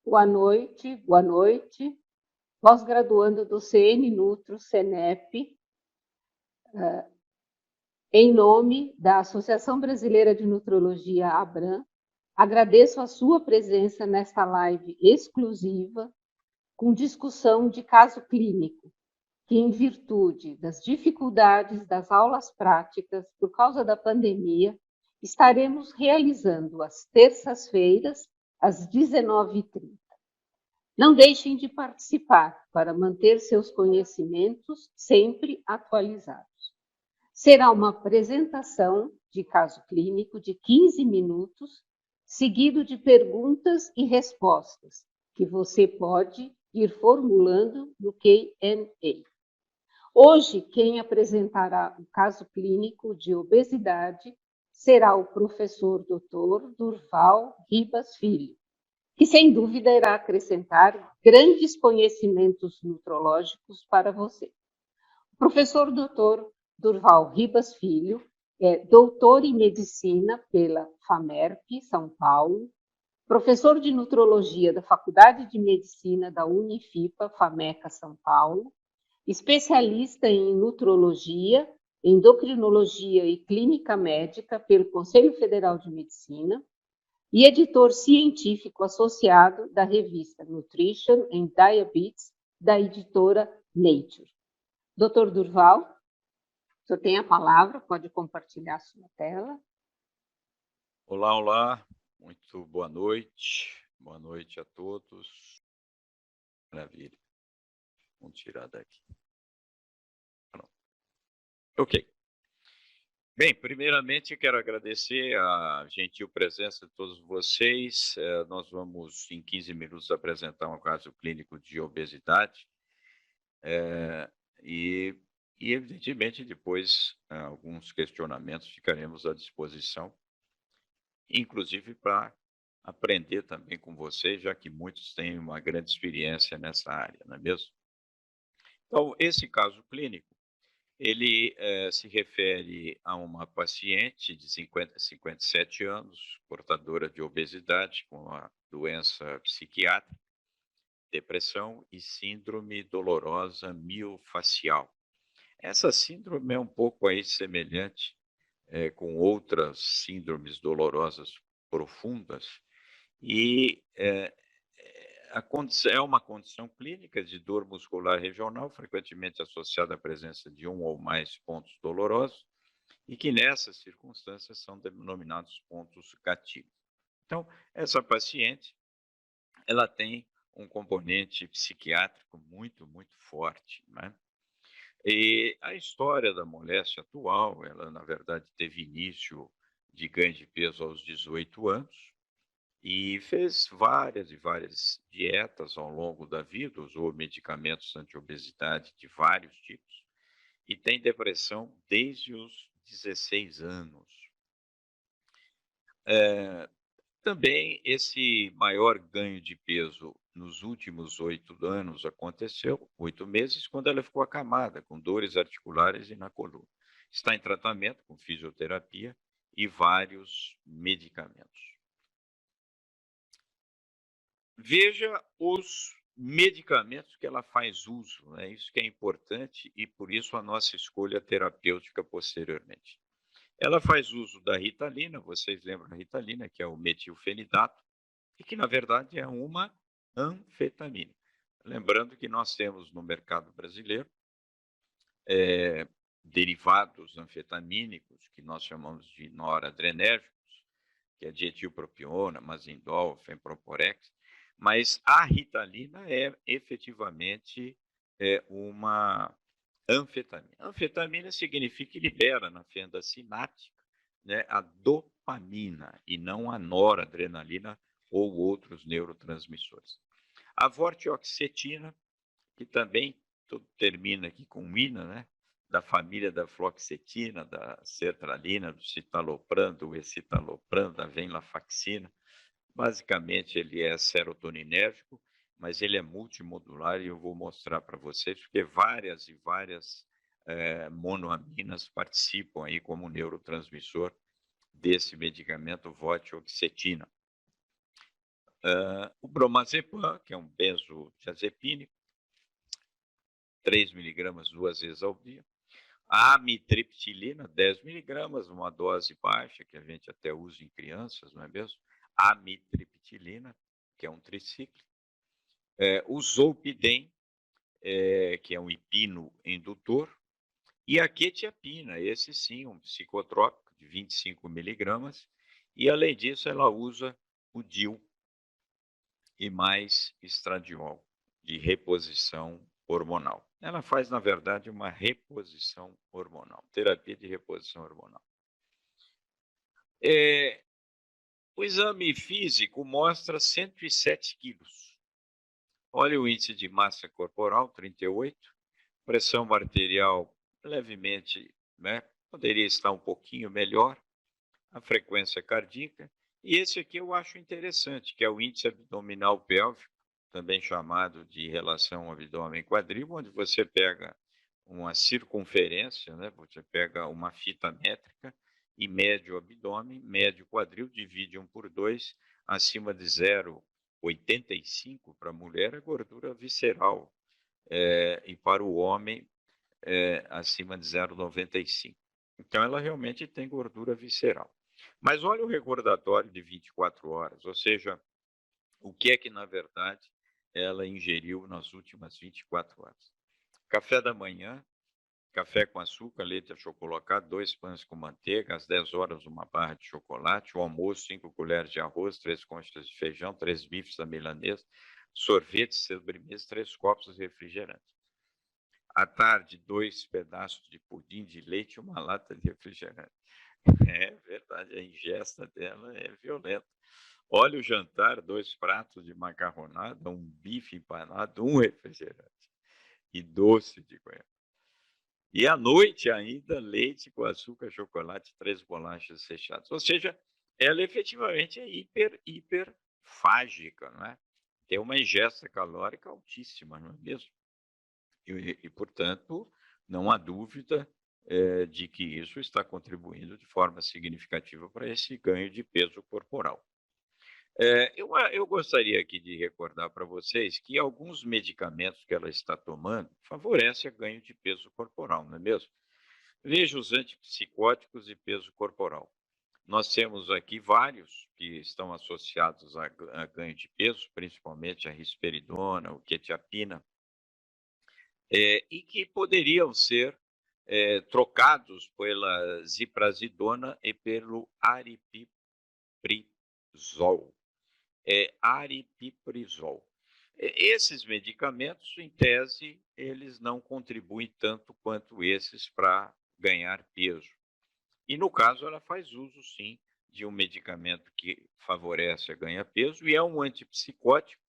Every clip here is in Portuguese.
Boa noite, boa noite. Pós-graduando do CN Nutro, CENEP, em nome da Associação Brasileira de Nutrologia, ABRAN, agradeço a sua presença nesta live exclusiva com discussão de caso clínico, que em virtude das dificuldades das aulas práticas por causa da pandemia, estaremos realizando às terças-feiras, às 19h30. Não deixem de participar para manter seus conhecimentos sempre atualizados. Será uma apresentação de caso clínico de 15 minutos, seguido de perguntas e respostas, que você pode ir formulando no Q&A. Hoje, quem apresentará o caso clínico de obesidade será o professor Dr. Durval Ribas Filho, que sem dúvida irá acrescentar grandes conhecimentos nutrológicos para você. O professor Dr. Durval Ribas Filho é doutor em medicina pela FAMERP, São Paulo, professor de nutrologia da Faculdade de Medicina da Unifipa, FAMECA, São Paulo, especialista em nutrologia, endocrinologia e clínica médica pelo Conselho Federal de Medicina, e editor científico associado da revista Nutrition and Diabetes, da editora Nature. Dr. Durval, o senhor tem a palavra, pode compartilhar a sua tela. Olá, olá, muito boa noite a todos. Maravilha, vamos tirar daqui. Pronto. Ok. Bem, primeiramente quero agradecer a gentil presença de todos vocês. Nós vamos, em 15 minutos, apresentar um caso clínico de obesidade. E, evidentemente, depois, alguns questionamentos ficaremos à disposição, inclusive para aprender também com vocês, já que muitos têm uma grande experiência nessa área, não é mesmo? Então, esse caso clínico, ele se refere a uma paciente de 57 anos, portadora de obesidade, com a doença psiquiátrica, depressão e síndrome dolorosa miofascial. Essa síndrome é um pouco aí semelhante com outras síndromes dolorosas profundas e é uma condição clínica de dor muscular regional, frequentemente associada à presença de um ou mais pontos dolorosos, e que nessas circunstâncias são denominados pontos gatilhos. Então, essa paciente, ela tem um componente psiquiátrico muito, muito forte, né? E a história da moléstia atual, ela na verdade teve início de ganho de peso aos 18 anos, e fez várias e várias dietas ao longo da vida, usou medicamentos anti-obesidade de vários tipos, e tem depressão desde os 16 anos. Também esse maior ganho de peso nos últimos 8 anos aconteceu, 8 meses, quando ela ficou acamada, com dores articulares e na coluna. Está em tratamento com fisioterapia e vários medicamentos. Veja os medicamentos que ela faz uso, né? Isso que é importante e por isso a nossa escolha terapêutica posteriormente. Ela faz uso da Ritalina, vocês lembram da Ritalina, que é o metilfenidato, e que na verdade é uma anfetamina. Lembrando que nós temos no mercado brasileiro derivados anfetamínicos, que nós chamamos de noradrenérgicos, que é dietilpropiona, mazindol, femproporex, mas a Ritalina é efetivamente uma anfetamina. Anfetamina significa que libera na fenda sináptica, né, a dopamina e não a noradrenalina ou outros neurotransmissores. A vortioxetina, que também tudo termina aqui com ina, né, da família da fluoxetina, da sertralina, do citalopram, do escitalopram, da venlafaxina. Basicamente, ele é serotoninérgico, mas ele é multimodular e eu vou mostrar para vocês, porque várias e várias monoaminas participam aí como neurotransmissor desse medicamento vortioxetina. O bromazepam, que é um benzodiazepínico, 3 miligramas 2 vezes ao dia. A amitriptilina, 10 miligramas, uma dose baixa, que a gente até usa em crianças, não é mesmo? Amitriptilina, que é um tricíclico. O zolpidem, que é um hipinoindutor. E a quetiapina, esse sim, um psicotrópico de 25 miligramas. E, além disso, ela usa o DIU e mais estradiol, de reposição hormonal. Ela faz, na verdade, uma reposição hormonal, terapia de reposição hormonal. O exame físico mostra 107 quilos. Olha o índice de massa corporal, 38, pressão arterial levemente, né, poderia estar um pouquinho melhor, a frequência cardíaca, e esse aqui eu acho interessante, que é o índice abdominal pélvico, também chamado de relação abdômen-quadril, onde você pega uma circunferência, né, você pega uma fita métrica e mede o abdômen, mede o quadril, divide 1 por 2, acima de 0,85 para a mulher é gordura visceral, e para o homem acima de 0,95. Então, ela realmente tem gordura visceral. Mas olha o recordatório de 24 horas, ou seja, o que é que, na verdade, ela ingeriu nas últimas 24 horas. Café da manhã, café com açúcar, leite achocolatado, 2 pães com manteiga, às 10 horas uma barra de chocolate, o almoço, 5 colheres de arroz, 3 conchas de feijão, 3 bifes da milanesa, sorvete, sobremesa, 3 copos de refrigerante. À tarde, 2 pedaços de pudim de leite e uma lata de refrigerante. É verdade, a ingesta dela é violenta. Olha o jantar, 2 pratos de macarronada, um bife empanado, um refrigerante e doce de goiaba. E à noite ainda, leite com açúcar, chocolate, 3 bolachas recheadas. Ou seja, ela efetivamente é hiperfágica, não é? Tem uma ingesta calórica altíssima, não é mesmo? Portanto, não há dúvida de que isso está contribuindo de forma significativa para esse ganho de peso corporal. Eu gostaria aqui de recordar para vocês que alguns medicamentos que ela está tomando favorecem o ganho de peso corporal, não é mesmo? Veja os antipsicóticos e peso corporal. Nós temos aqui vários que estão associados a ganho de peso, principalmente a risperidona, o quetiapina, e que poderiam ser trocados pela ziprasidona e pelo aripiprazol. Aripiprazol. Esses medicamentos, em tese, eles não contribuem tanto quanto esses para ganhar peso. E, no caso, ela faz uso, sim, de um medicamento que favorece a ganhar peso e é um antipsicótico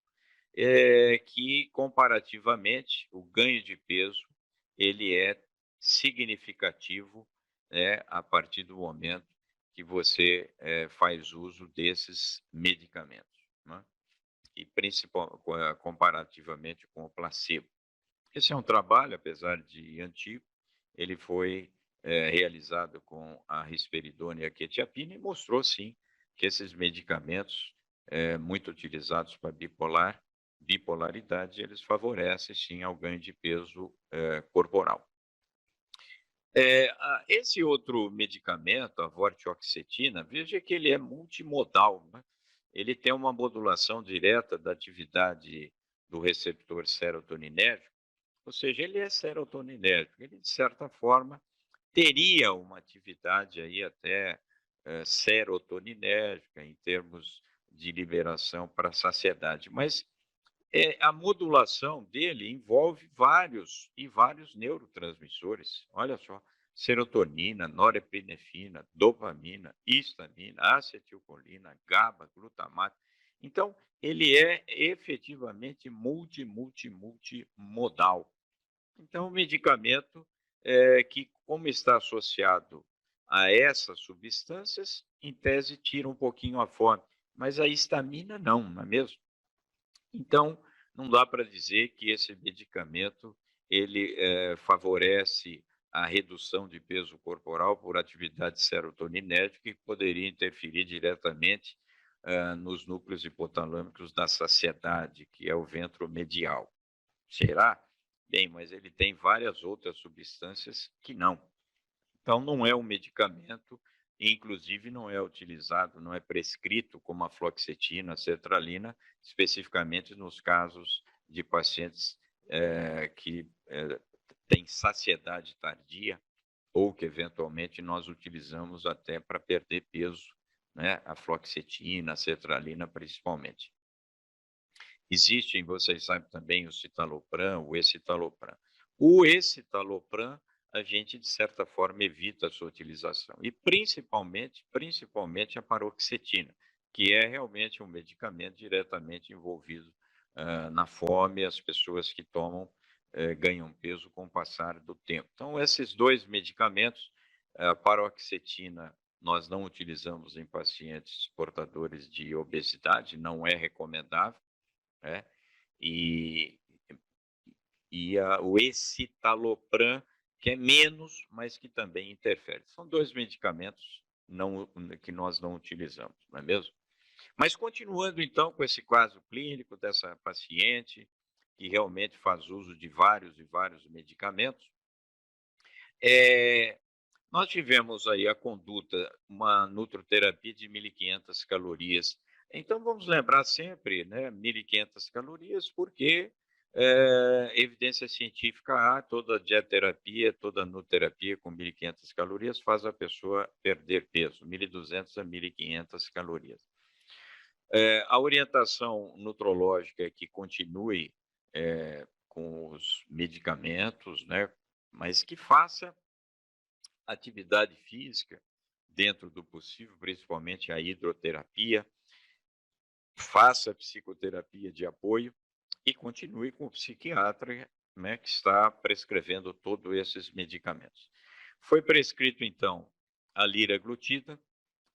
que, comparativamente, o ganho de peso ele é significativo, né, a partir do momento que você faz uso desses medicamentos, né? E comparativamente com o placebo. Esse é um trabalho, apesar de antigo, ele foi realizado com a risperidona e a quetiapina e mostrou, sim, que esses medicamentos muito utilizados para bipolaridade, eles favorecem, sim, ao ganho de peso corporal. Esse outro medicamento, a vortioxetina, veja que ele é multimodal, né? Ele tem uma modulação direta da atividade do receptor serotoninérgico, ou seja, ele é serotoninérgico, ele, de certa forma, teria uma atividade aí até serotoninérgica em termos de liberação para a saciedade, mas a modulação dele envolve vários neurotransmissores. Olha só, serotonina, norepinefrina, dopamina, histamina, acetilcolina, GABA, glutamato. Então, ele é efetivamente multimodal. Então, o medicamento que, como está associado a essas substâncias, em tese tira um pouquinho a fome, mas a histamina não é mesmo? Então, não dá para dizer que esse medicamento ele favorece a redução de peso corporal por atividade serotoninérgica que poderia interferir diretamente nos núcleos hipotalâmicos da saciedade, que é o ventro medial. Será? Bem, mas ele tem várias outras substâncias que não. Então, não é um medicamento, e inclusive não é utilizado, não é prescrito como a fluoxetina, a sertralina, especificamente nos casos de pacientes que têm saciedade tardia ou que eventualmente nós utilizamos até para perder peso, né? A fluoxetina, a sertralina principalmente. Existem, vocês sabem também, o citalopram, o escitalopram. O escitalopram, a gente, de certa forma, evita a sua utilização. E principalmente a paroxetina, que é realmente um medicamento diretamente envolvido na fome, as pessoas que tomam ganham peso com o passar do tempo. Então, esses dois medicamentos, a paroxetina, nós não utilizamos em pacientes portadores de obesidade, não é recomendável, né? E o escitalopram, que é menos, mas que também interfere. São dois medicamentos que nós não utilizamos, não é mesmo? Mas continuando então com esse caso clínico dessa paciente que realmente faz uso de vários e vários medicamentos, nós tivemos aí a conduta, uma nutroterapia de 1.500 calorias. Então, vamos lembrar sempre, né, 1.500 calorias, porque evidência científica há, toda dietoterapia, toda nutroterapia com 1.500 calorias faz a pessoa perder peso, 1.200 a 1.500 calorias. A orientação nutrológica é que continue com os medicamentos, né, mas que faça atividade física dentro do possível, principalmente a hidroterapia, faça psicoterapia de apoio e continue com o psiquiatra, né, que está prescrevendo todos esses medicamentos. Foi prescrito, então, a liraglutida,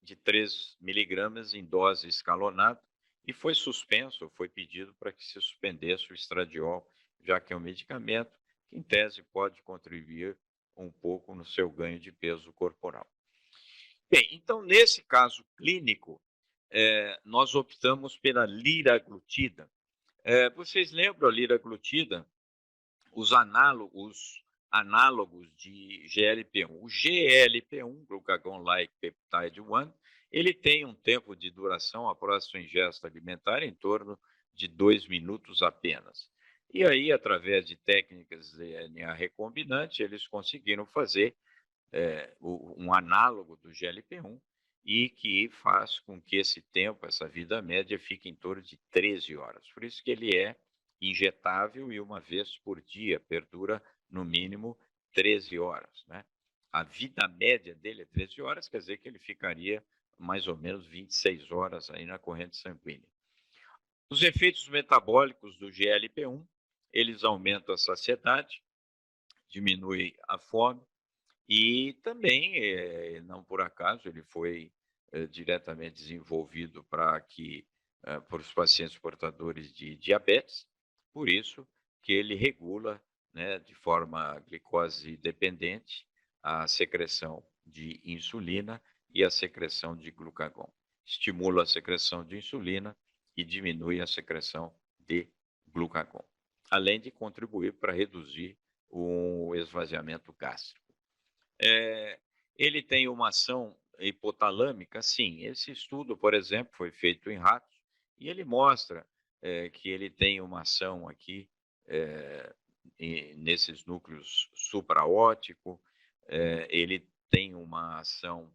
de 3 miligramas em dose escalonada, e foi suspenso, foi pedido para que se suspendesse o estradiol, já que é um medicamento que, em tese, pode contribuir um pouco no seu ganho de peso corporal. Bem, então, nesse caso clínico, nós optamos pela liraglutida. Vocês lembram a liraglutida? Os análogos de GLP-1. O GLP-1, Glucagon-like Peptide 1, ele tem um tempo de duração após sua ingesta alimentar em torno de 2 minutos apenas. E aí, através de técnicas de DNA recombinante, eles conseguiram fazer um análogo do GLP-1 e que faz com que esse tempo, essa vida média, fique em torno de 13 horas. Por isso que ele é injetável e uma vez por dia, perdura no mínimo 13 horas, né? A vida média dele é 13 horas, quer dizer que ele ficaria mais ou menos 26 horas aí na corrente sanguínea. Os efeitos metabólicos do GLP-1, eles aumentam a saciedade, diminuem a fome e também, não por acaso, ele foi diretamente desenvolvido para os pacientes portadores de diabetes, por isso que ele regula, né, de forma glicose dependente a secreção de insulina e a secreção de glucagon. Estimula a secreção de insulina e diminui a secreção de glucagon, além de contribuir para reduzir o esvaziamento gástrico. Ele tem uma ação hipotalâmica? Sim. Esse estudo, por exemplo, foi feito em ratos e ele mostra que ele tem uma ação aqui nesses núcleos supraótico, ele tem uma ação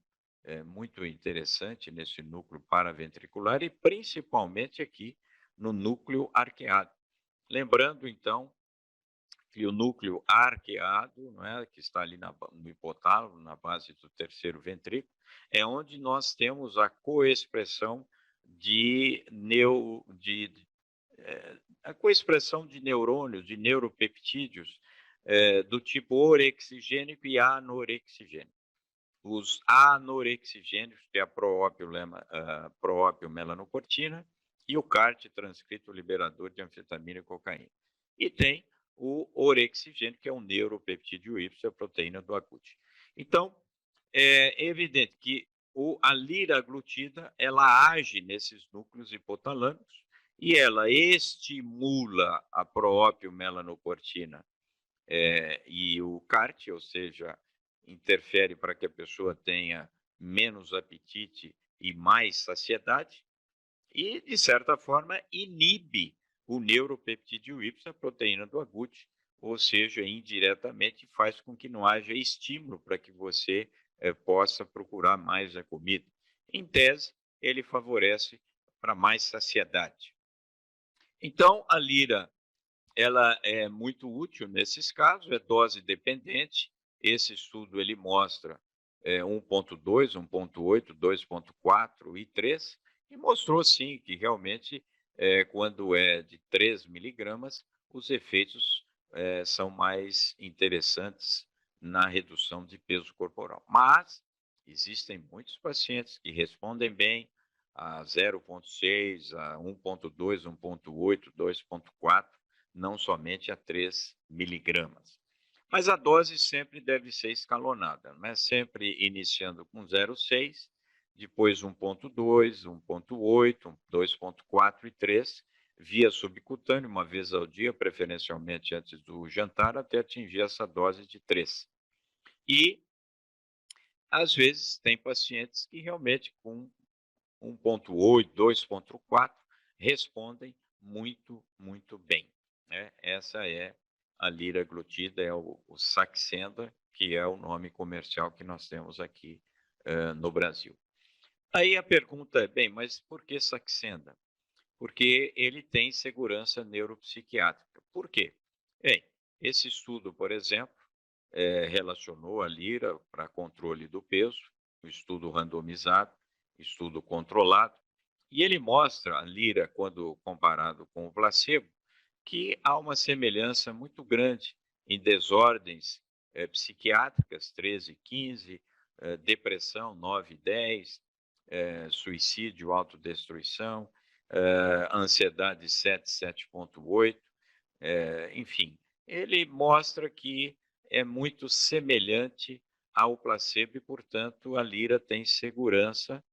muito interessante nesse núcleo paraventricular e principalmente aqui no núcleo arqueado. Lembrando, então, que o núcleo arqueado, não é, que está ali no hipotálamo, na base do terceiro ventrículo, é onde nós temos a coexpressão de neurônios, de neuropeptídeos do tipo orexigênico e anorexigênico. Os anorexigênicos, que é a proópio melanocortina, e o CART, transcrito liberador de anfetamina e cocaína. E tem o orexigênico, que é um neuropeptídeo Y, a proteína do AGUT. Então, é evidente que a liraglutida, ela age nesses núcleos hipotalâmicos e ela estimula a própria melanocortina e o CART, ou seja, interfere para que a pessoa tenha menos apetite e mais saciedade, e, de certa forma, inibe o neuropeptídeo Y, a proteína do agute, ou seja, indiretamente faz com que não haja estímulo para que você possa procurar mais a comida. Em tese, ele favorece para mais saciedade. Então, a lira ela é muito útil nesses casos, é dose dependente. Esse estudo ele mostra 1.2, 1.8, 2.4 e 3, e mostrou sim que realmente quando é de 3 miligramas, os efeitos são mais interessantes na redução de peso corporal. Mas existem muitos pacientes que respondem bem a 0.6, a 1.2, 1.8, 2.4, não somente a 3 miligramas. Mas a dose sempre deve ser escalonada, né? Sempre iniciando com 0,6, depois 1,2, 1,8, 2,4 e 3, via subcutânea, uma vez ao dia, preferencialmente antes do jantar, até atingir essa dose de 3. E, às vezes, tem pacientes que realmente com 1,8, 2,4 respondem muito, muito bem. Né? Essa é a liraglutida, é o Saxenda, que é o nome comercial que nós temos aqui no Brasil. Aí a pergunta é, bem, mas por que Saxenda? Porque ele tem segurança neuropsiquiátrica. Por quê? Bem, esse estudo, por exemplo, relacionou a lira para controle do peso, um estudo randomizado, estudo controlado, e ele mostra a lira, quando comparado com o placebo, que há uma semelhança muito grande em desordens psiquiátricas, 13 e 15, depressão, 9 e 10, suicídio, autodestruição, ansiedade, 7, 7,8, enfim. Ele mostra que é muito semelhante ao placebo e, portanto, a lira tem segurança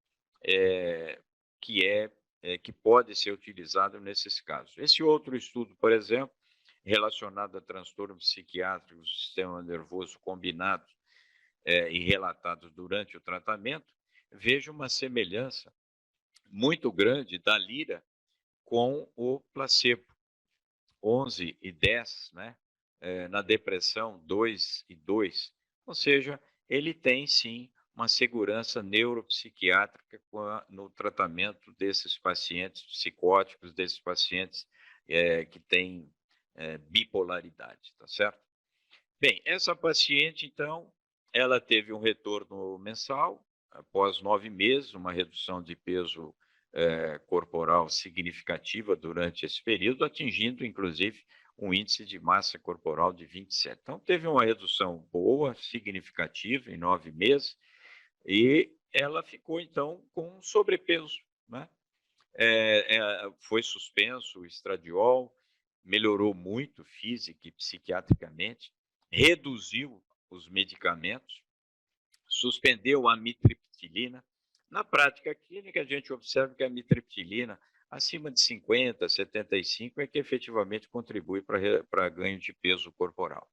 que pode ser utilizado nesses casos. Esse outro estudo, por exemplo, relacionado a transtornos psiquiátricos do sistema nervoso combinados e relatados durante o tratamento, veja uma semelhança muito grande da lira com o placebo. 11 e 10, né? Na depressão, 2 e 2. Ou seja, ele tem sim uma segurança neuropsiquiátrica no tratamento desses pacientes psicóticos, desses pacientes que têm bipolaridade, tá certo? Bem, essa paciente, então, ela teve um retorno mensal, após 9 meses, uma redução de peso corporal significativa durante esse período, atingindo, inclusive, um índice de massa corporal de 27. Então, teve uma redução boa, significativa, em 9 meses, e ela ficou, então, com sobrepeso, né? Foi suspenso o estradiol, melhorou muito física e psiquiatricamente, reduziu os medicamentos, suspendeu a amitriptilina. Na prática clínica, a gente observa que a amitriptilina, acima de 50, 75, é que efetivamente contribui para ganho de peso corporal.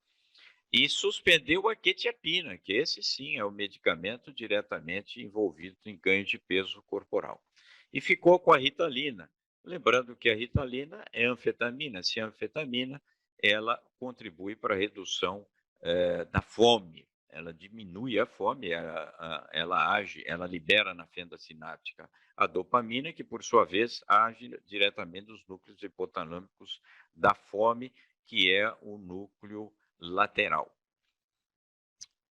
E suspendeu a quetiapina, que esse sim é o medicamento diretamente envolvido em ganho de peso corporal. E ficou com a ritalina. Lembrando que a ritalina é anfetamina. Se é anfetamina, ela contribui para a redução da fome. Ela diminui a fome, ela age, ela libera na fenda sináptica a dopamina, que por sua vez age diretamente nos núcleos hipotalâmicos da fome, que é o núcleo lateral.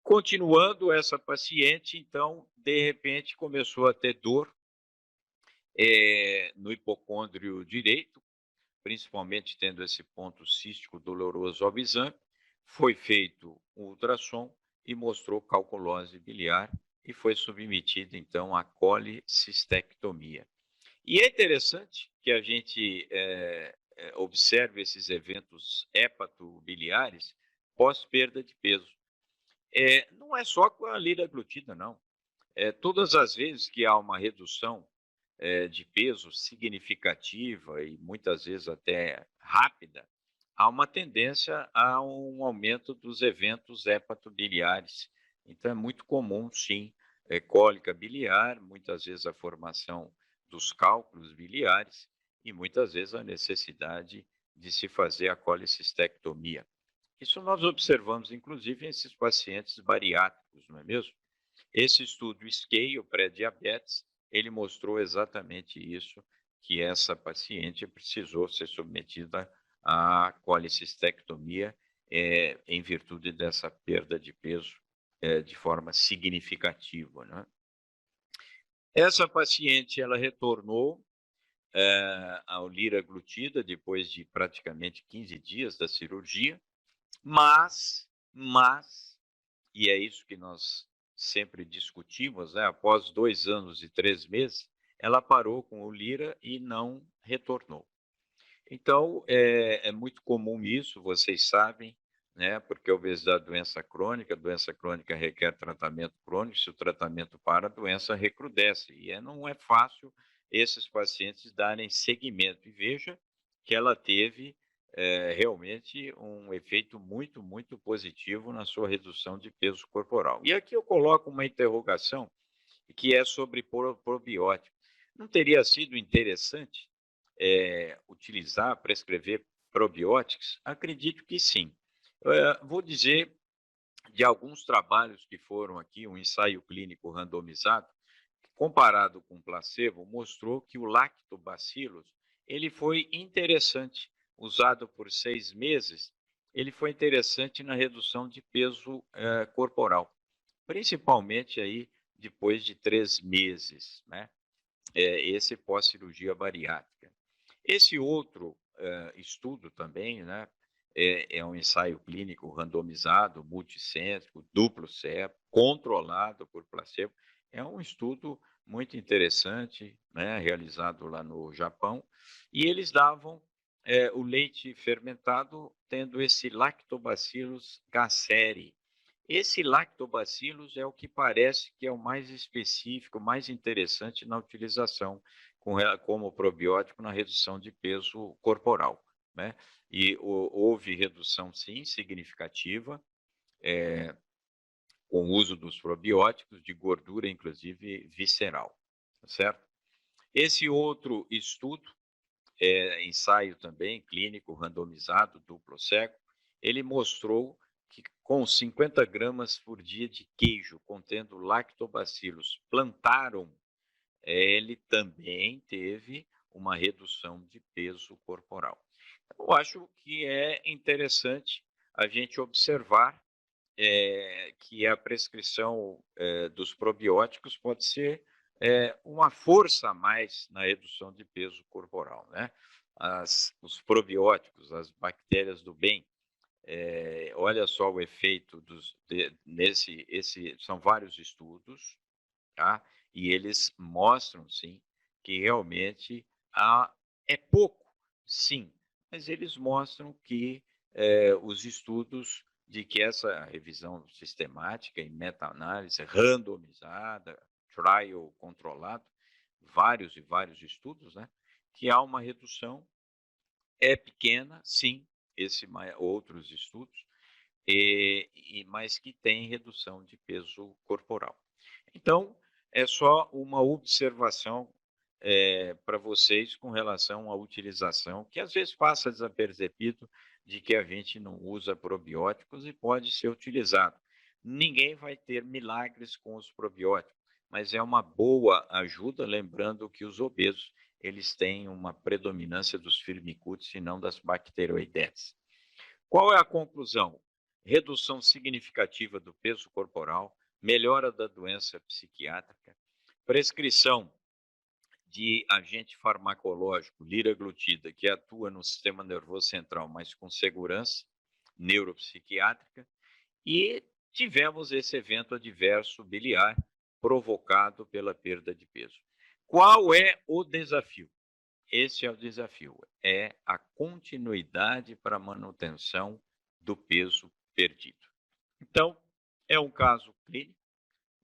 Continuando, essa paciente, então, de repente, começou a ter dor no hipocôndrio direito, principalmente tendo esse ponto cístico doloroso ao exame. Foi feito um ultrassom e mostrou calculose biliar e foi submetida, então, à colicistectomia. E é interessante que a gente observe esses eventos hepatobiliares pós perda de peso. Não é só com a liraglutida, não. Todas as vezes que há uma redução de peso significativa e muitas vezes até rápida, há uma tendência a um aumento dos eventos hepatobiliares. Então, é muito comum, sim, cólica biliar, muitas vezes a formação dos cálculos biliares e muitas vezes a necessidade de se fazer a colicistectomia. Isso nós observamos, inclusive, em esses pacientes bariátricos, não é mesmo? Esse estudo SCALE pré-diabetes, ele mostrou exatamente isso, que essa paciente precisou ser submetida à colicistectomia em virtude dessa perda de peso de forma significativa, né? Essa paciente, ela retornou ao liraglutida depois de praticamente 15 dias da cirurgia, mas, e é isso que nós sempre discutimos, né? Após 2 anos e 3 meses, ela parou com o Lira e não retornou. Então, é muito comum isso, vocês sabem, né? Porque a obesidade é doença crônica requer tratamento crônico, se o tratamento para, a doença recrudesce. E não é fácil esses pacientes darem seguimento. E veja que ela teve realmente um efeito muito, muito positivo na sua redução de peso corporal. E aqui eu coloco uma interrogação que é sobre probiótico. Não teria sido interessante utilizar, prescrever probióticos? Acredito que sim. Vou dizer de alguns trabalhos que foram aqui, um ensaio clínico randomizado, comparado com placebo, mostrou que o lactobacillus ele foi interessante, usado por 6 meses, ele foi interessante na redução de peso corporal, principalmente aí depois de 3 meses, né? Esse pós-cirurgia bariátrica. Esse outro estudo também, né, é um ensaio clínico randomizado, multicêntrico, duplo cego, controlado por placebo. É um estudo muito interessante, né, realizado lá no Japão, e eles davam o leite fermentado tendo esse Lactobacillus gasseri. Esse lactobacillus é o que parece que é o mais específico, mais interessante na utilização como probiótico na redução de peso corporal, né? E houve redução, sim, significativa, com o uso dos probióticos, de gordura, inclusive visceral, tá certo? Esse outro estudo, ensaio também clínico, randomizado, duplo cego, ele mostrou que com 50 gramas por dia de queijo contendo lactobacillus plantarum, ele também teve uma redução de peso corporal. Eu acho que é interessante a gente observar que a prescrição dos probióticos pode ser uma força a mais na redução de peso corporal, né? Os probióticos, as bactérias do bem, olha só o efeito são vários estudos, tá? E eles mostram, sim, que realmente é pouco, sim, mas eles mostram que os estudos de que essa revisão sistemática e meta-análise randomizada, trial controlado, vários e vários estudos, né, que há uma redução, é pequena, sim, outros estudos, mas que tem redução de peso corporal. Então, é só uma observação para vocês com relação à utilização, que às vezes passa desapercebido de que a gente não usa probióticos e pode ser utilizado. Ninguém vai ter milagres com os probióticos, mas é uma boa ajuda, lembrando que os obesos eles têm uma predominância dos firmicutes e não das bacteroidetes. Qual é a conclusão? Redução significativa do peso corporal, melhora da doença psiquiátrica, prescrição de agente farmacológico, liraglutida, que atua no sistema nervoso central, mas com segurança neuropsiquiátrica, e tivemos esse evento adverso biliar provocado pela perda de peso. Qual é o desafio? Esse é o desafio, é a continuidade para a manutenção do peso perdido. Então, é um caso clínico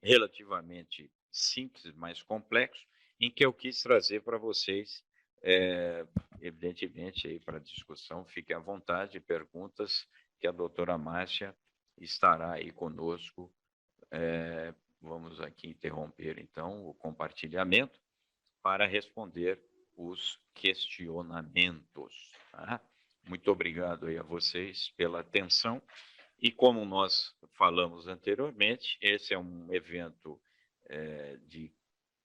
relativamente simples, mais complexo, em que eu quis trazer para vocês, evidentemente, aí para discussão, fiquem à vontade, perguntas que a doutora Márcia estará aí conosco. Vamos aqui interromper, então, o compartilhamento para responder os questionamentos. Tá? Muito obrigado aí a vocês pela atenção. E como nós falamos anteriormente, esse é um evento de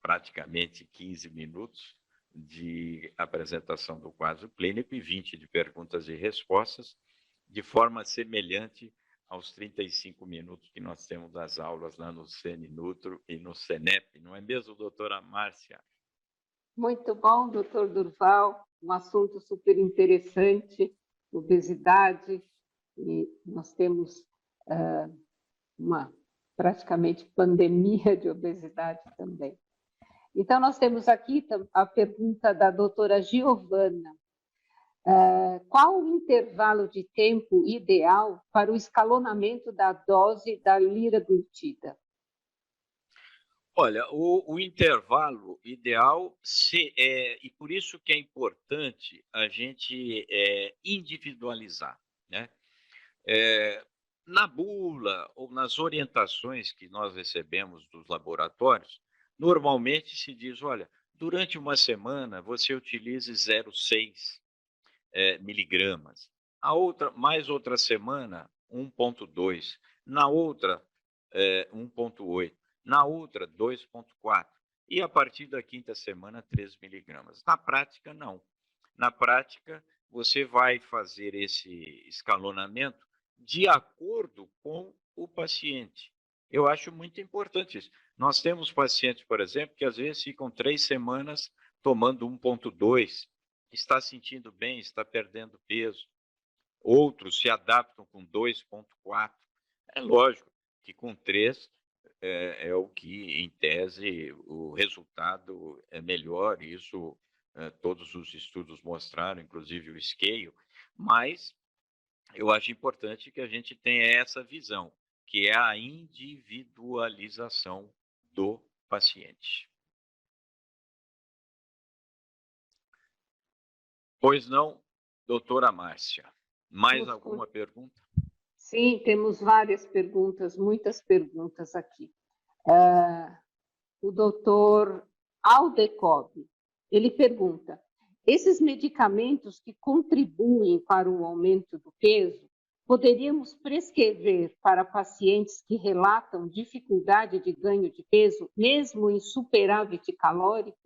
praticamente 15 minutos de apresentação do quadro clínico e 20 de perguntas e respostas, de forma semelhante aos 35 minutos que nós temos das aulas lá no CNNutro e no CENEP, não é mesmo, doutora Márcia? Muito bom, doutor Durval, um assunto super interessante, obesidade, e nós temos uma praticamente pandemia de obesidade também. Então, nós temos aqui a pergunta da doutora Giovana. Qual o intervalo de tempo ideal para o escalonamento da dose da liraglutida? Olha, o intervalo ideal, e por isso que é importante a gente individualizar, né? Na bula ou nas orientações que nós recebemos dos laboratórios, normalmente se diz, olha, durante uma semana você utilize 0,6 miligramas, mais outra semana 1,2, na outra 1,8, na outra 2,4 e a partir da quinta semana 3 miligramas. Na prática, não. Na prática, você vai fazer esse escalonamento de acordo com o paciente. Eu acho muito importante isso. Nós temos pacientes, por exemplo, que às vezes ficam 3 semanas tomando 1,2, está sentindo bem, está perdendo peso. Outros se adaptam com 2,4. É lógico que com 3 é o que, em tese, o resultado é melhor. Isso todos os estudos mostraram, inclusive o Scale, mas eu acho importante que a gente tenha essa visão, que é a individualização do paciente. Pois não, doutora Márcia? Mais alguma pergunta? Sim, temos várias perguntas, muitas perguntas aqui. O doutor Aldecob, ele pergunta, esses medicamentos que contribuem para o aumento do peso, poderíamos prescrever para pacientes que relatam dificuldade de ganho de peso, mesmo em superávit calórico?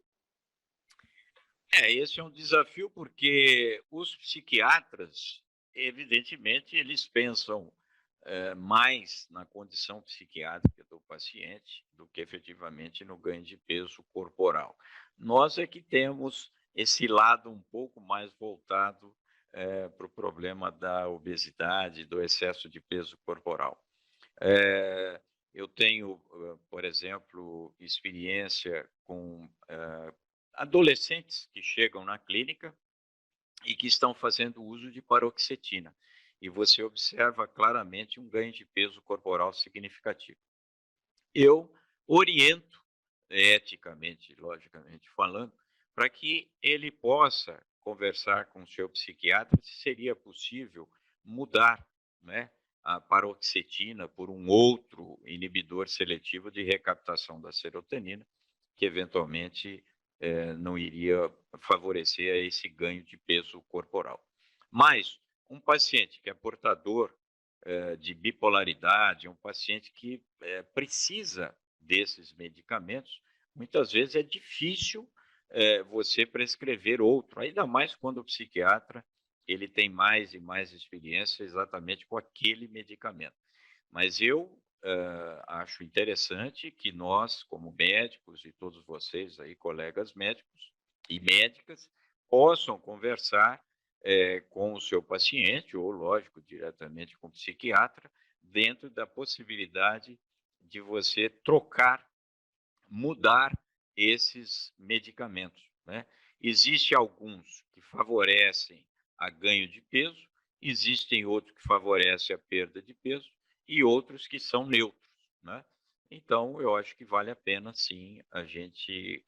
Esse é um desafio porque os psiquiatras, evidentemente, eles pensam mais na condição psiquiátrica do paciente do que efetivamente no ganho de peso corporal. Nós é que temos esse lado um pouco mais voltado para o problema da obesidade, do excesso de peso corporal. Eu tenho, por exemplo, experiência com adolescentes que chegam na clínica e que estão fazendo uso de paroxetina. E você observa claramente um ganho de peso corporal significativo. Eu oriento, eticamente, logicamente falando, para que ele possa conversar com o seu psiquiatra se seria possível mudar, né, a paroxetina por um outro inibidor seletivo de recaptação da serotonina, que eventualmente não iria favorecer esse ganho de peso corporal. Mas um paciente que é portador de bipolaridade, um paciente que precisa desses medicamentos, muitas vezes é difícil você prescrever outro, ainda mais quando o psiquiatra ele tem mais e mais experiência exatamente com aquele medicamento. Mas eu acho interessante que nós, como médicos e todos vocês aí, colegas médicos e médicas, possam conversar com o seu paciente, ou, lógico, diretamente com o psiquiatra, dentro da possibilidade de você trocar, mudar esses medicamentos, né? Existem alguns que favorecem a ganho de peso, existem outros que favorecem a perda de peso e outros que são neutros, né? Então, eu acho que vale a pena, sim, a gente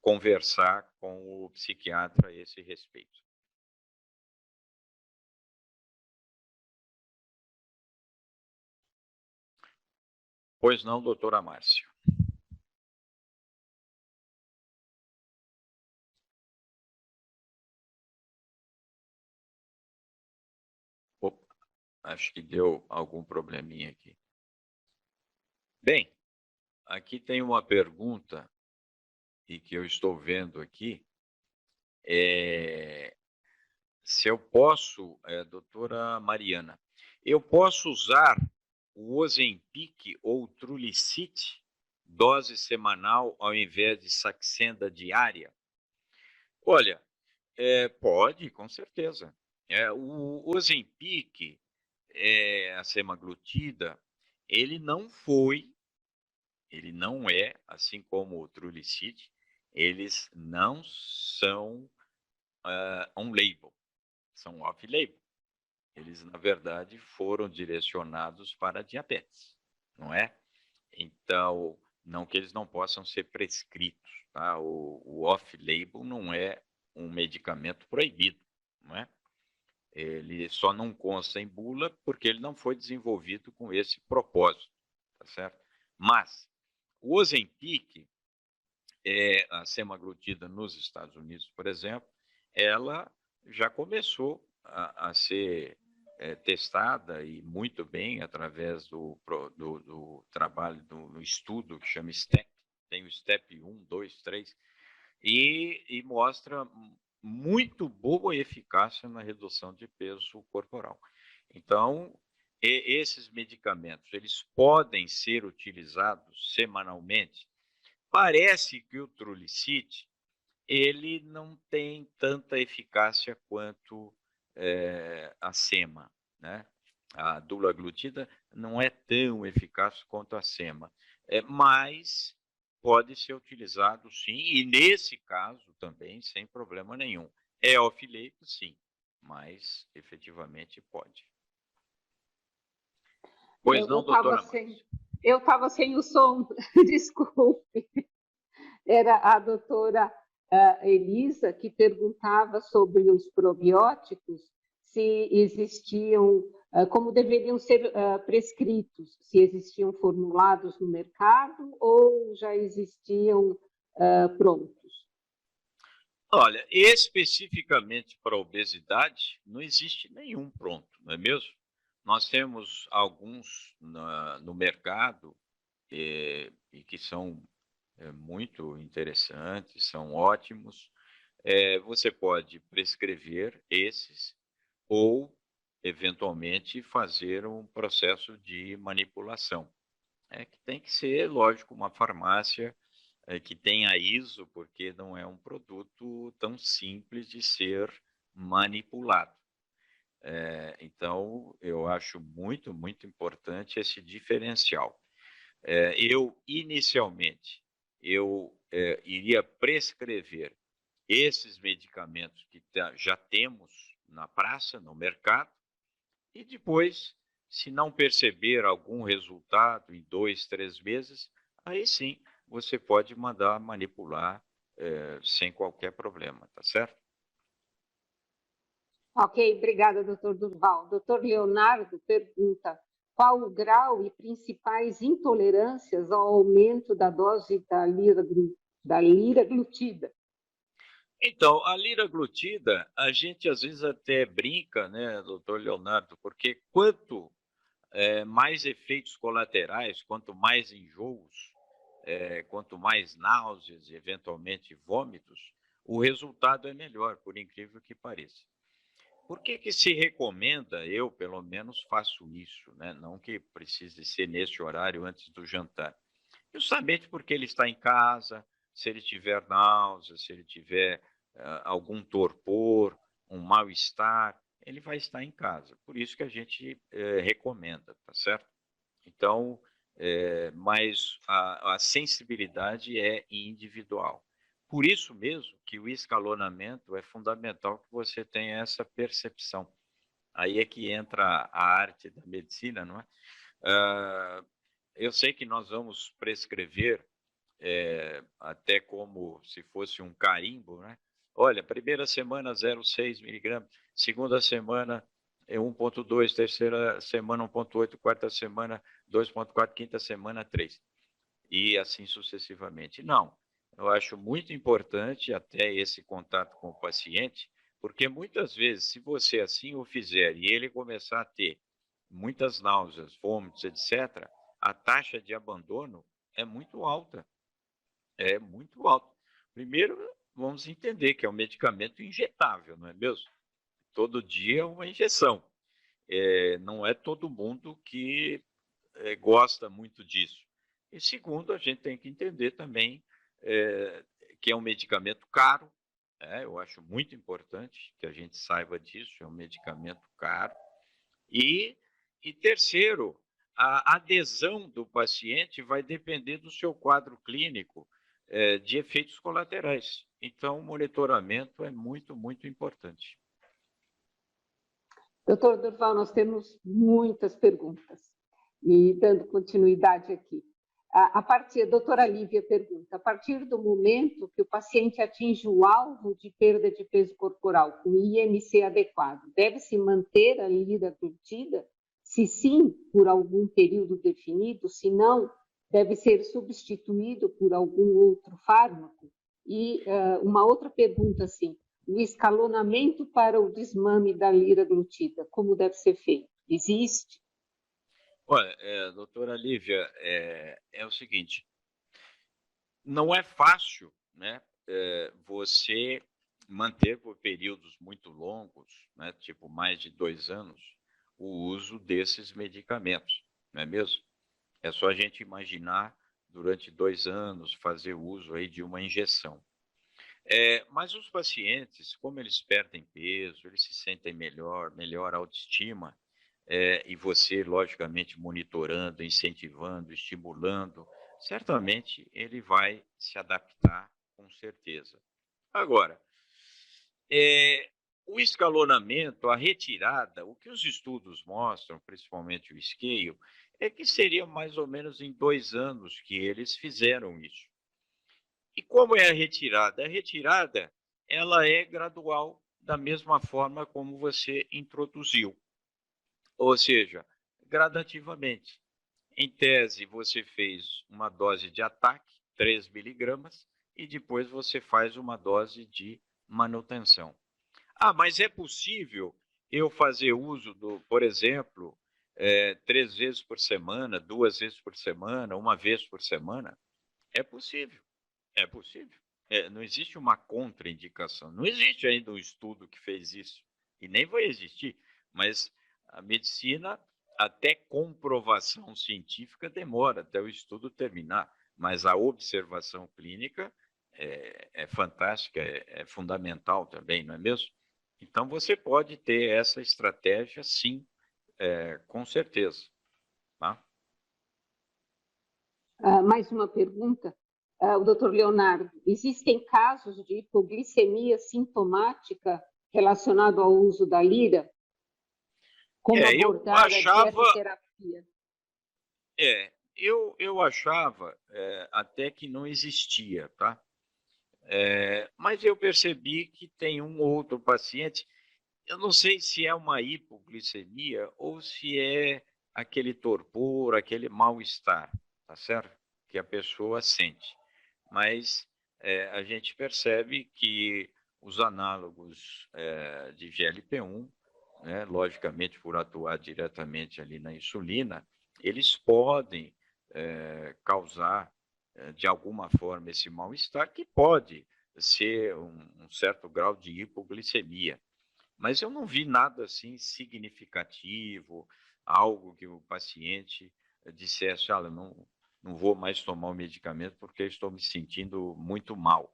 conversar com o psiquiatra a esse respeito. Pois não, doutora Márcia? Opa, acho que deu algum probleminha aqui. Bem, aqui tem uma pergunta, e que eu estou vendo aqui, se eu posso, doutora Mariana, eu posso usar o Ozempic ou Trulicity, dose semanal, ao invés de Saxenda diária? Olha, pode, com certeza. O Ozempic, a semaglutida, ele não é, assim como o Trulicity, eles não são on-label, são off-label. Eles, na verdade, foram direcionados para diabetes, não é? Então, não que eles não possam ser prescritos, tá? O off-label não é um medicamento proibido, não é? Ele só não consta em bula porque ele não foi desenvolvido com esse propósito, tá certo? Mas o Ozempic, a semaglutida nos Estados Unidos, por exemplo, ela já começou a ser testada e muito bem através do trabalho, do estudo que chama STEP, tem o STEP 1, 2, 3, e mostra muito boa eficácia na redução de peso corporal. Então, esses medicamentos, eles podem ser utilizados semanalmente. Parece que o Trulicity, ele não tem tanta eficácia quanto a sema, né? A dulaglutida não é tão eficaz quanto a sema, mas pode ser utilizado sim, e nesse caso também sem problema nenhum. É off-label, sim, mas efetivamente pode. Pois Eu não, estava doutora sem, Márcia? eu estava sem o som, desculpe. Era a doutora Elisa que perguntava sobre os probióticos, se existiam, como deveriam ser prescritos, se existiam formulados no mercado ou já existiam prontos. Olha, especificamente para a obesidade, não existe nenhum pronto, não é mesmo? Nós temos alguns no mercado e que são muito interessantes, são ótimos. Você pode prescrever esses ou, eventualmente, fazer um processo de manipulação. Que tem que ser, lógico, uma farmácia que tenha ISO, porque não é um produto tão simples de ser manipulado. Então, eu acho muito, muito importante esse diferencial. Inicialmente, eu iria prescrever esses medicamentos que já temos na praça, no mercado, e depois, se não perceber algum resultado em 2, 3 meses, aí sim você pode mandar manipular sem qualquer problema, tá certo? Ok, obrigada, doutor Durval. Doutor Leonardo pergunta qual o grau e principais intolerâncias ao aumento da dose da liraglutida. Então, a liraglutida, a gente às vezes até brinca, né, doutor Leonardo, porque quanto mais efeitos colaterais, quanto mais enjoos, quanto mais náuseas e eventualmente vômitos, o resultado é melhor, por incrível que pareça. Por que que se recomenda, eu pelo menos faço isso, né? Não que precise ser nesse horário antes do jantar. Justamente porque ele está em casa, se ele tiver náusea, se ele tiver algum torpor, um mal-estar, ele vai estar em casa. Por isso que a gente recomenda, tá certo? Então, mas a sensibilidade é individual. Por isso mesmo que o escalonamento é fundamental que você tenha essa percepção. Aí é que entra a arte da medicina, não é? Ah, eu sei que nós vamos prescrever, até como se fosse um carimbo, né? Olha, primeira semana 0,6 miligramas, segunda semana 1,2, terceira semana 1,8, quarta semana 2,4, quinta semana 3, e assim sucessivamente. Não, eu acho muito importante até esse contato com o paciente, porque muitas vezes, se você assim o fizer e ele começar a ter muitas náuseas, vômitos, etc., a taxa de abandono é muito alta. É muito alta. Primeiro, vamos entender que é um medicamento injetável, não é mesmo? Todo dia é uma injeção. Não é todo mundo que gosta muito disso. E segundo, a gente tem que entender também que é um medicamento caro, eu acho muito importante que a gente saiba disso, é um medicamento caro. E, e terceiro, a adesão do paciente vai depender do seu quadro clínico, de efeitos colaterais. Então, o monitoramento é muito, muito importante. Doutor Durval, nós temos muitas perguntas. E dando continuidade aqui. A doutora Lívia pergunta, a partir do momento que o paciente atinge o alvo de perda de peso corporal com IMC adequado, deve-se manter a liraglutida? Se sim, por algum período definido, se não, deve ser substituído por algum outro fármaco? E uma outra pergunta, assim, o escalonamento para o desmame da liraglutida, como deve ser feito? Existe? Olha, doutora Lívia, é o seguinte, não é fácil, né, você manter por períodos muito longos, né, tipo mais de 2 anos, o uso desses medicamentos, não é mesmo? É só a gente imaginar durante 2 anos fazer uso aí de uma injeção. Mas os pacientes, como eles perdem peso, eles se sentem melhor autoestima, e você, logicamente, monitorando, incentivando, estimulando, certamente ele vai se adaptar com certeza. Agora, o escalonamento, a retirada, o que os estudos mostram, principalmente o Scale, é que seria mais ou menos em 2 anos que eles fizeram isso. E como é a retirada? A retirada, ela é gradual, da mesma forma como você introduziu. Ou seja, gradativamente. Em tese, você fez uma dose de ataque, 3 miligramas, e depois você faz uma dose de manutenção. Mas é possível eu fazer uso por exemplo, 3 vezes por semana, 2 vezes por semana, 1 vez por semana? É possível, é possível. Não existe uma contraindicação. Não existe ainda um estudo que fez isso. E nem vai existir. Mas a medicina, até comprovação científica, demora até o estudo terminar. Mas a observação clínica é fantástica, é fundamental também, não é mesmo? Então, você pode ter essa estratégia, sim, com certeza. Tá? Mais uma pergunta. O doutor Leonardo, existem casos de hipoglicemia sintomática relacionado ao uso da lira? Como abordar a dietoterapia? Eu achava até que não existia, tá? Mas eu percebi que tem um outro paciente, eu não sei se é uma hipoglicemia ou se é aquele torpor, aquele mal-estar, tá certo? Que a pessoa sente. Mas a gente percebe que os análogos de GLP-1, né, logicamente por atuar diretamente ali na insulina, eles podem causar de alguma forma esse mal-estar, que pode ser um certo grau de hipoglicemia. Mas eu não vi nada assim significativo, algo que o paciente dissesse, olha, não vou mais tomar o medicamento porque estou me sentindo muito mal.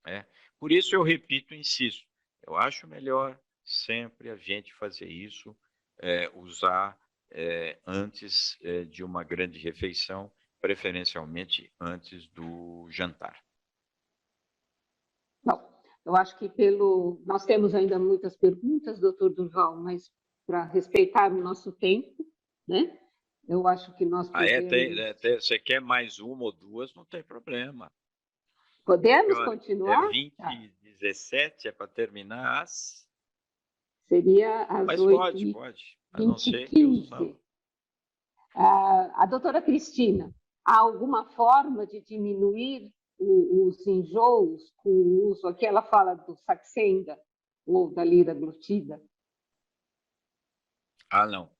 Né? Por isso eu repito e insisto, eu acho melhor sempre a gente fazer isso, usar antes de uma grande refeição, preferencialmente antes do jantar. Bom, eu acho que nós temos ainda muitas perguntas, doutor Durval, mas para respeitar o nosso tempo, né? Eu acho que nós Você quer mais uma ou duas, não tem problema. podemos Olha, continuar? 20h17, é para terminar às... Seria às Mas 8 pode, e pode. A não 20 e ser que os... 15. A doutora Cristina, há alguma forma de diminuir os enjoos com o uso? Aqui ela fala do Saxenda ou da liraglutida. Não.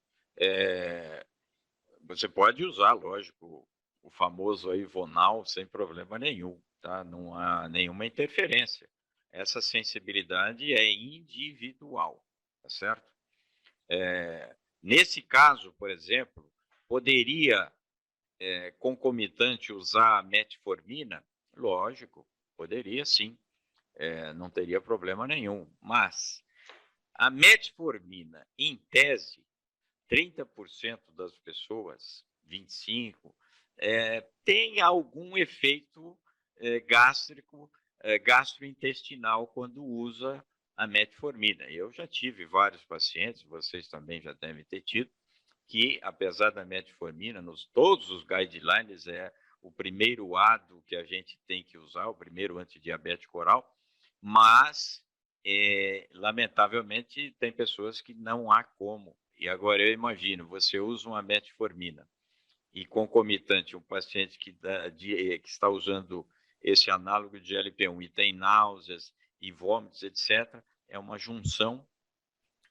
Você pode usar, lógico, o famoso Ivonal sem problema nenhum, tá? Não há nenhuma interferência. Essa sensibilidade é individual, tá certo? Nesse caso, por exemplo, poderia concomitante usar a metformina? Lógico, poderia sim, não teria problema nenhum. Mas a metformina, em tese, 30% das pessoas, 25%, tem algum efeito gástrico, gastrointestinal quando usa a metformina. Eu já tive vários pacientes, vocês também já devem ter tido, que apesar da metformina, todos os guidelines é o primeiro ADO que a gente tem que usar, o primeiro antidiabético oral, mas lamentavelmente tem pessoas que não há como. E agora eu imagino, você usa uma metformina e concomitante um paciente que está usando esse análogo de GLP-1 e tem náuseas e vômitos, etc., é uma junção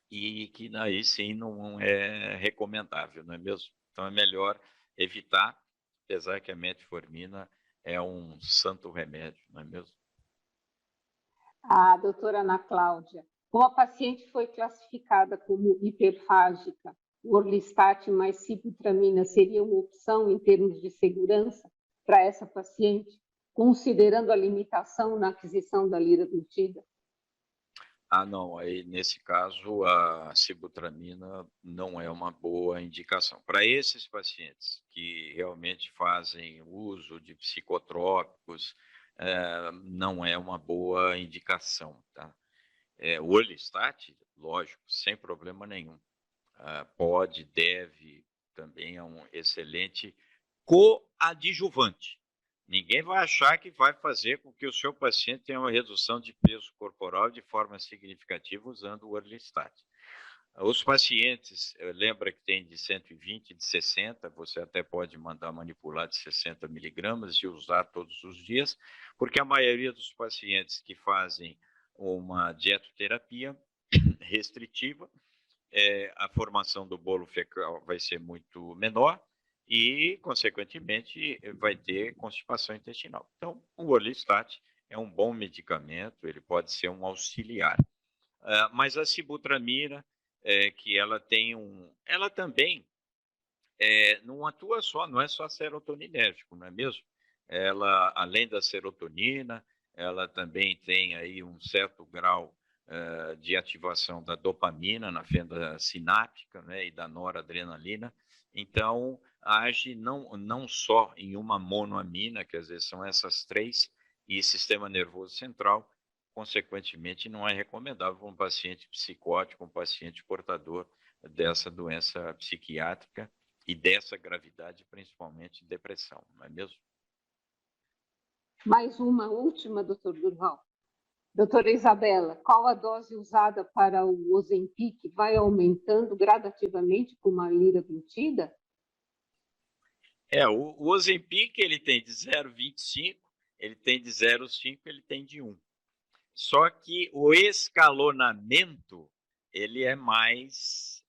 e que aí sim não é recomendável, não é mesmo? Então é melhor evitar, apesar que a metformina é um santo remédio, não é mesmo? A doutora Ana Cláudia, como a paciente foi classificada como hiperfágica, o Orlistat mais sibutramina seria uma opção em termos de segurança para essa paciente, considerando a limitação na aquisição da liraglutida? Não, aí nesse caso a sibutramina não é uma boa indicação. Para esses pacientes que realmente fazem uso de psicotrópicos, não é uma boa indicação, tá? O Orlistat, lógico, sem problema nenhum. Pode, deve, também é um excelente coadjuvante. Ninguém vai achar que vai fazer com que o seu paciente tenha uma redução de peso corporal de forma significativa usando o Orlistat. Os pacientes, lembra que tem de 120, de 60, você até pode mandar manipular de 60 miligramas e usar todos os dias, porque a maioria dos pacientes que fazem uma dietoterapia restritiva, a formação do bolo fecal vai ser muito menor e, consequentemente, vai ter constipação intestinal. Então, o Orlistat é um bom medicamento, ele pode ser um auxiliar. Mas a sibutramina, que ela também não atua só, não é só serotoninérgico, não é mesmo? Ela, além da serotonina, ela também tem aí um certo grau de ativação da dopamina na fenda sináptica, né, e da noradrenalina. Então, age não só em uma monoamina, quer dizer, são essas três, e sistema nervoso central, consequentemente, não é recomendável para um paciente psicótico, um paciente portador dessa doença psiquiátrica e dessa gravidade, principalmente depressão, não é mesmo? Mais uma última, doutor Durval. Doutora Isabela, qual a dose usada para o Ozempic? Vai aumentando gradativamente com uma liraglutida? O Ozempic, ele tem de 0,25, ele tem de 0,5, ele tem de 1. Só que o escalonamento, ele é mais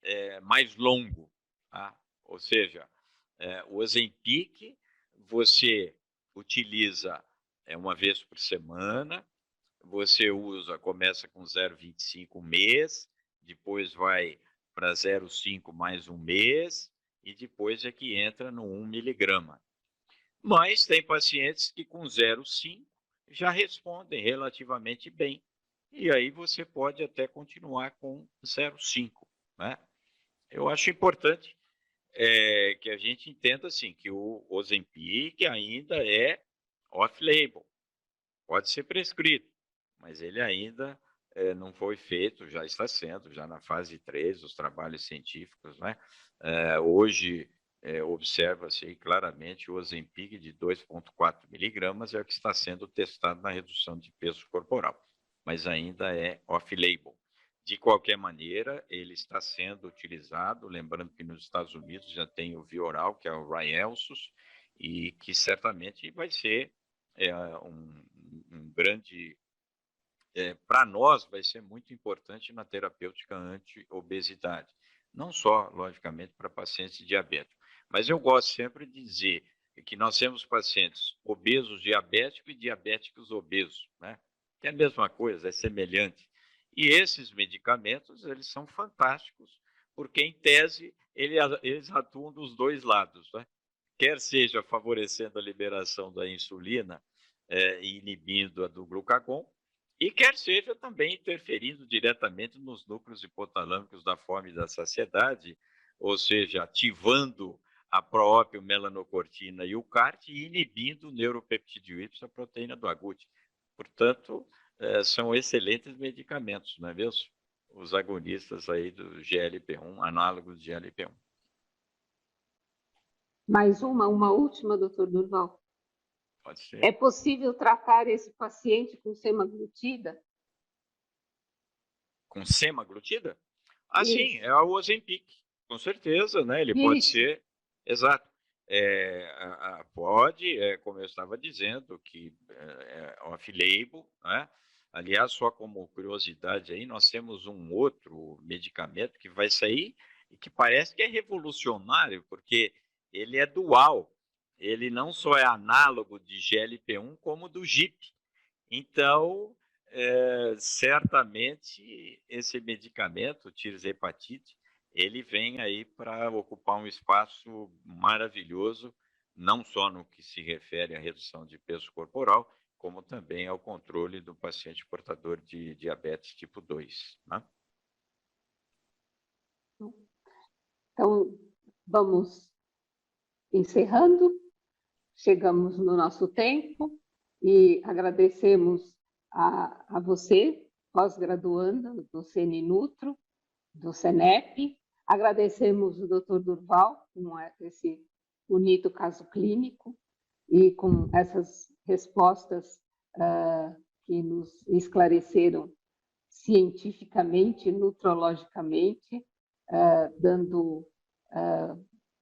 longo, tá? Ou seja, o Ozempic, você utiliza uma vez por semana, você começa com 0,25 um mês, depois vai para 0,5 mais um mês, e depois é que entra no 1 miligrama. Mas tem pacientes que com 0,5 já respondem relativamente bem, e aí você pode até continuar com 0,5, né? Eu acho importante que a gente entenda assim, que o Ozempic ainda é off-label, pode ser prescrito, mas ele ainda não foi feito, já está sendo, já na fase 3, os trabalhos científicos, né? Hoje, observa-se aí claramente o Ozempic de 2,4 miligramas é o que está sendo testado na redução de peso corporal, mas ainda é off-label. De qualquer maneira, ele está sendo utilizado, lembrando que nos Estados Unidos já tem o Vioral, que é o Ryelsus, e que certamente vai ser um grande... para nós, vai ser muito importante na terapêutica anti-obesidade. Não só, logicamente, para pacientes diabéticos. Mas eu gosto sempre de dizer que nós temos pacientes obesos diabéticos e diabéticos obesos, né? Que é a mesma coisa, é semelhante. E esses medicamentos, eles são fantásticos, porque, em tese, eles atuam dos dois lados, né? Quer seja favorecendo a liberação da insulina e inibindo a do glucagon, e quer seja também interferindo diretamente nos núcleos hipotalâmicos da fome e da saciedade, ou seja, ativando a própria melanocortina e o CART e inibindo o neuropeptídeo Y, a proteína do agute. Portanto, são excelentes medicamentos, não é mesmo? Os agonistas aí do GLP-1, análogos de GLP-1. Mais uma última, doutor Durval. Pode ser. É possível tratar esse paciente com semaglutida? Com semaglutida? Ah, sim, é o Ozempic, com certeza, né? Ele pode ser, exato. Pode, como eu estava dizendo, que é off-label, né? Aliás, só como curiosidade aí, nós temos um outro medicamento que vai sair e que parece que é revolucionário, porque ele é dual. Ele não só é análogo de GLP-1, como do GIP. Então, certamente, esse medicamento, o tirzepatide, ele vem aí para ocupar um espaço maravilhoso, não só no que se refere à redução de peso corporal, como também ao controle do paciente portador de diabetes tipo 2. Né? Então, vamos encerrando, chegamos no nosso tempo e agradecemos a você, pós-graduanda do CNNutro, do CENEP, agradecemos o Dr. Durval com esse bonito caso clínico e com essas respostas que nos esclareceram cientificamente, nutrologicamente, dando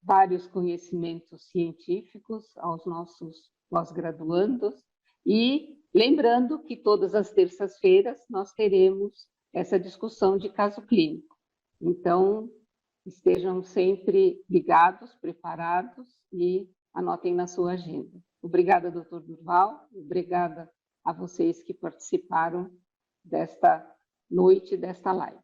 vários conhecimentos científicos aos nossos pós-graduandos e lembrando que todas as terças-feiras nós teremos essa discussão de caso clínico. Então, estejam sempre ligados, preparados e anotem na sua agenda. Obrigada, doutor Durval, obrigada a vocês que participaram desta noite, desta live.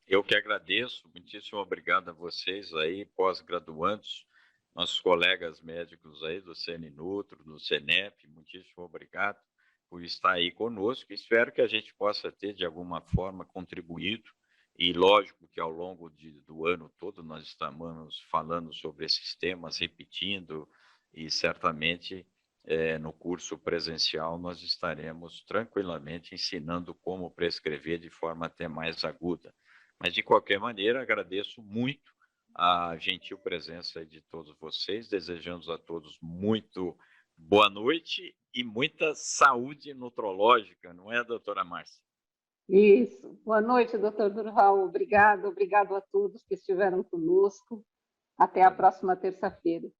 Eu que agradeço, muitíssimo obrigado a vocês aí, pós-graduandos, nossos colegas médicos aí do CNNutro, do CENEP, muitíssimo obrigado por estar aí conosco. Espero que a gente possa ter, de alguma forma, contribuído, e lógico que ao longo do ano todo nós estamos falando sobre esses temas, repetindo, e certamente no curso presencial nós estaremos tranquilamente ensinando como prescrever de forma até mais aguda. Mas, de qualquer maneira, agradeço muito a gentil presença de todos vocês, desejando a todos muito boa noite e muita saúde nutrológica, não é, doutora Márcia? Isso. Boa noite, doutor Durval. Obrigado a todos que estiveram conosco. Até a próxima terça-feira.